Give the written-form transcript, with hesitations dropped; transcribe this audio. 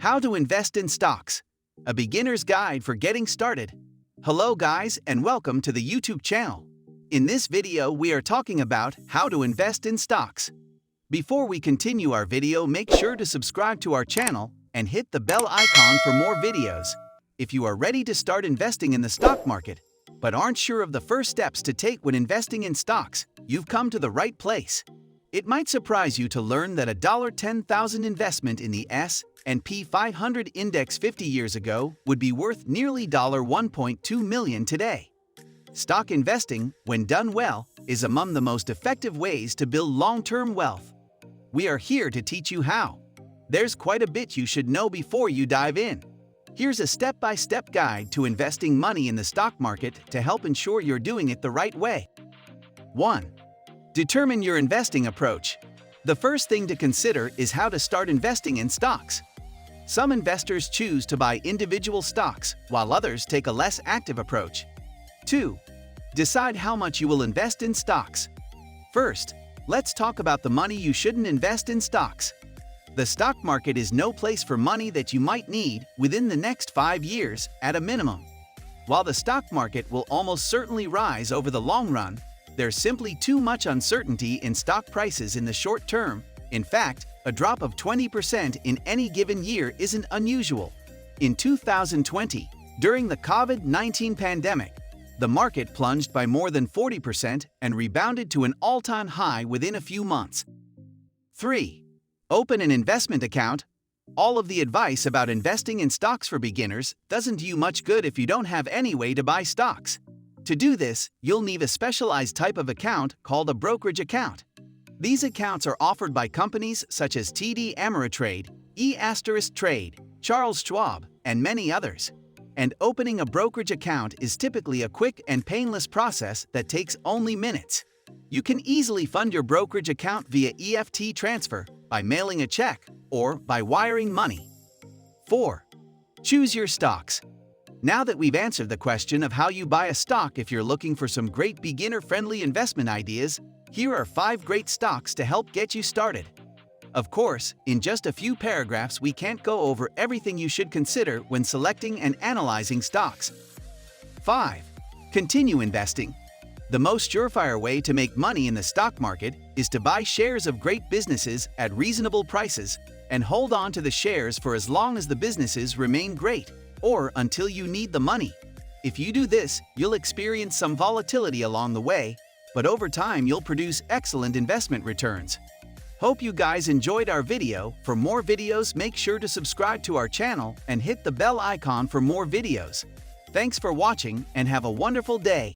How to invest in stocks. A beginner's guide for getting started. Hello guys and welcome to the YouTube channel. In this video we are talking about how to invest in stocks. Before we continue our video, make sure to subscribe to our channel and hit the bell icon for more videos. If you are ready to start investing in the stock market, but aren't sure of the first steps to take when investing in stocks, you've come to the right place. It might surprise you to learn that a $10,000 investment in the S&P 500 index 50 years ago would be worth nearly $1.2 million today. Stock investing, when done well, is among the most effective ways to build long-term wealth. We are here to teach you how. There's quite a bit you should know before you dive in. Here's a step-by-step guide to investing money in the stock market to help ensure you're doing it the right way. 1. Determine your investing approach. The first thing to consider is how to start investing in stocks. Some investors choose to buy individual stocks, while others take a less active approach. 2. Decide how much you will invest in stocks. First, let's talk about the money you shouldn't invest in stocks. The stock market is no place for money that you might need within the next 5 years at a minimum. While the stock market will almost certainly rise over the long run, there's simply too much uncertainty in stock prices in the short term. In fact, a drop of 20% in any given year isn't unusual. In 2020, during the COVID-19 pandemic, the market plunged by more than 40% and rebounded to an all-time high within a few months. 3. Open an investment account. All of the advice about investing in stocks for beginners doesn't do you much good if you don't have any way to buy stocks. To do this, you'll need a specialized type of account called a brokerage account. These accounts are offered by companies such as TD Ameritrade, E*Trade, Charles Schwab, and many others. And opening a brokerage account is typically a quick and painless process that takes only minutes. You can easily fund your brokerage account via EFT transfer, by mailing a check, or by wiring money. 4. Choose your stocks. Now that we've answered the question of how you buy a stock if you're looking for some great beginner-friendly investment ideas, here are 5 great stocks to help get you started. Of course, in just a few paragraphs we can't go over everything you should consider when selecting and analyzing stocks. 5. Continue investing. The most surefire way to make money in the stock market is to buy shares of great businesses at reasonable prices and hold on to the shares for as long as the businesses remain great, or until you need the money. If you do this, you'll experience some volatility along the way, but over time you'll produce excellent investment returns. Hope you guys enjoyed our video. For more videos, make sure to subscribe to our channel and hit the bell icon for more videos. Thanks for watching and have a wonderful day.